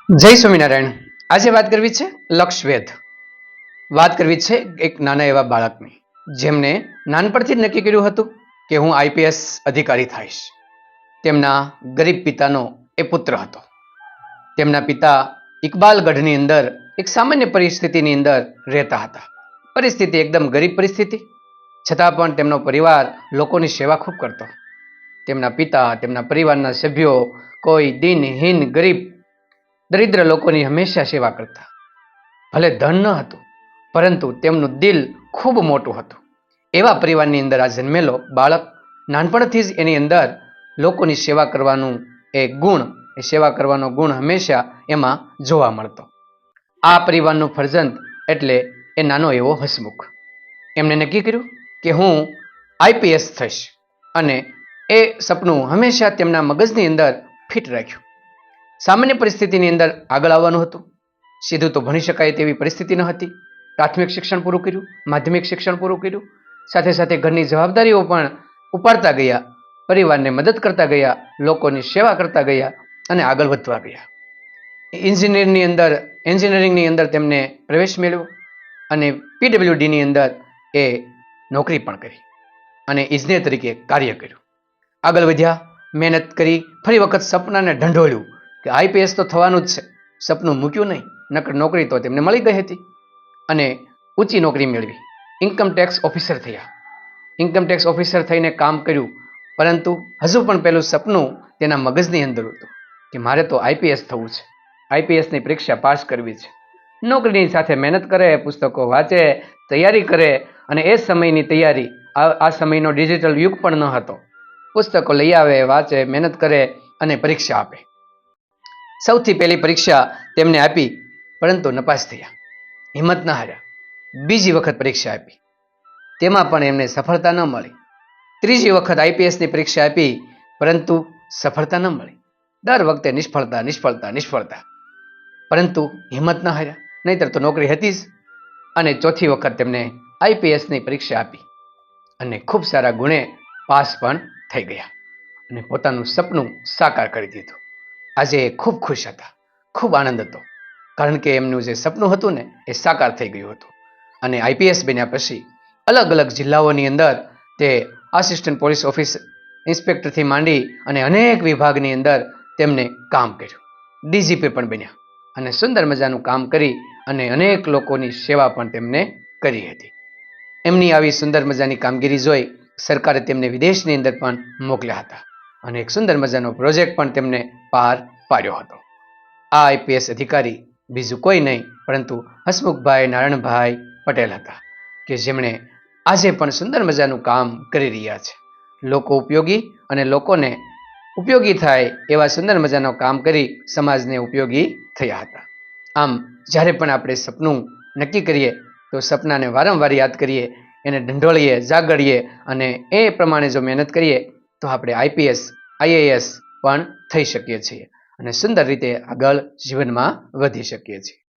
જય સ્વામિનારાયણ. આજે વાત કરવી છે લક્ષવેધ. વાત કરવી છે એક નાના એવા બાળકની, જેમને નાનપણથી જ નક્કી કર્યું હતું કે હું આઈપીએસ અધિકારી થઈશ. તેમના ગરીબ પિતાનો એ પુત્ર હતો. તેમના પિતા ઇકબાલગઢની અંદર એક સામાન્ય પરિસ્થિતિની અંદર રહેતા હતા. પરિસ્થિતિ એકદમ ગરીબ પરિસ્થિતિ, છતાં પણ તેમનો પરિવાર લોકોની સેવા ખૂબ કરતો. તેમના પિતા, તેમના પરિવારના સભ્યો કોઈ દિનહીન ગરીબ દરિદ્ર લોકોની હંમેશા સેવા કરતા. ભલે ધન ન હતું, પરંતુ તેમનું દિલ ખૂબ મોટું હતું. એવા પરિવારની અંદર આ જન્મેલો બાળક નાનપણથી જ એની અંદર લોકોની સેવા કરવાનું એ સેવા કરવાનો ગુણ હંમેશા એમાં જોવા મળતો. આ પરિવારનું ફરજંદ એટલે એ નાનો એવો હસમુખ. એમને નક્કી કર્યું કે હું આઈપીએસ થઈશ, અને એ સપનું હંમેશા તેમના મગજની અંદર ફિટ રાખ્યું. સામાન્ય પરિસ્થિતિની અંદર આગળ આવવાનું હતું. સીધું તો ભણી શકાય તેવી પરિસ્થિતિ ન હતી. પ્રાથમિક શિક્ષણ પૂરું કર્યું, માધ્યમિક શિક્ષણ પૂરું કર્યું, સાથે સાથે ઘરની જવાબદારીઓ પણ ઉપાડતા ગયા, પરિવારને મદદ કરતા ગયા, લોકોની સેવા કરતા ગયા અને આગળ વધવા ગયા. એન્જિનિયરિંગની અંદર તેમને પ્રવેશ મેળવ્યો અને પીડબ્લ્યુડીની અંદર એ નોકરી પણ કરી અને ઇજનેર તરીકે કાર્ય કર્યું. આગળ વધ્યા, મહેનત કરી, ફરી વખત સપનાને ઢંઢોળ્યું કે આઈપીએસ તો થવાનું જ છે. સપનું મૂક્યું નહીં, નકર નોકરી તો તેમને મળી ગઈ હતી અને ઊંચી નોકરી મેળવી. ઇન્કમટેક્સ ઓફિસર થયા. ઇન્કમટેક્સ ઓફિસર થઈને કામ કર્યું, પરંતુ હજુ પણ પેલું સપનું તેના મગજની અંદર હતું કે મારે તો આઈપીએસ થવું છે, આઈપીએસની પરીક્ષા પાસ કરવી છે. નોકરીની સાથે મહેનત કરે, પુસ્તકો વાંચે, તૈયારી કરે, અને એ સમયની તૈયારી, આ સમયનો ડિજિટલ યુગ પણ ન હતો. પુસ્તકો લઈ આવે, વાંચે, મહેનત કરે અને પરીક્ષા આપે. સૌથી પહેલી પરીક્ષા તેમને આપી, પરંતુ નપાસ થયા. હિંમત ન હાર્યા, બીજી વખત પરીક્ષા આપી, તેમાં પણ એમને સફળતા ન મળી. ત્રીજી વખત આઈપીએસની પરીક્ષા આપી, પરંતુ સફળતા ન મળી. દર વખતે નિષ્ફળતા નિષ્ફળતા નિષ્ફળતા, પરંતુ હિંમત ન હાર્યા, નહીતર તો નોકરી હતી જ. અને ચોથી વખત તેમને આઈપીએસની પરીક્ષા આપી અને ખૂબ સારા ગુણે પાસ પણ થઈ ગયા અને પોતાનું સપનું સાકાર કરી દીધું. આજે ખૂબ ખુશ હતા, ખૂબ આનંદ હતો, કારણ કે એમનું જે સપનું હતું ને એ સાકાર થઈ ગયું હતું. અને આઈપીએસ બન્યા પછી અલગ અલગ જિલ્લાઓની અંદર તે આસિસ્ટન્ટ પોલીસ ઓફિસ ઇન્સ્પેક્ટરથી માંડી અને અનેક વિભાગની અંદર તેમને કામ કર્યું. ડીજીપી પણ બન્યા અને સુંદર મજાનું કામ કરી અને અનેક લોકોની સેવા પણ તેમને કરી હતી. એમની આવી સુંદર મજાની કામગીરી જોઈ સરકારે તેમને વિદેશની અંદર પણ મોકલ્યા હતા અને એક સુંદર મજાનો પ્રોજેક્ટ પણ તેમને પાર પાડ્યો હતો. આ આઈપીએસ અધિકારી બીજું કોઈ નહીં પરંતુ હસમુખભાઈ નારાયણભાઈ પટેલ હતા, કે જેમણે આજે પણ સુંદર મજાનું કામ કરી રહ્યા છે. લોકો ઉપયોગી અને લોકોને ઉપયોગી થાય એવા સુંદર મજાનું કામ કરી સમાજને ઉપયોગી થયા હતા. આમ જ્યારે પણ આપણે સપનું નક્કી કરીએ તો સપનાને વારંવાર યાદ કરીએ, એને ઢંઢોળીએ, જાગડીએ અને એ પ્રમાણે જો મહેનત કરીએ તો આપણે આઈપીએસ, આઈએએસ પણ થઈ શકીએ છીએ અને સુંદર રીતે આગળ જીવનમાં વધી શકીએ છીએ.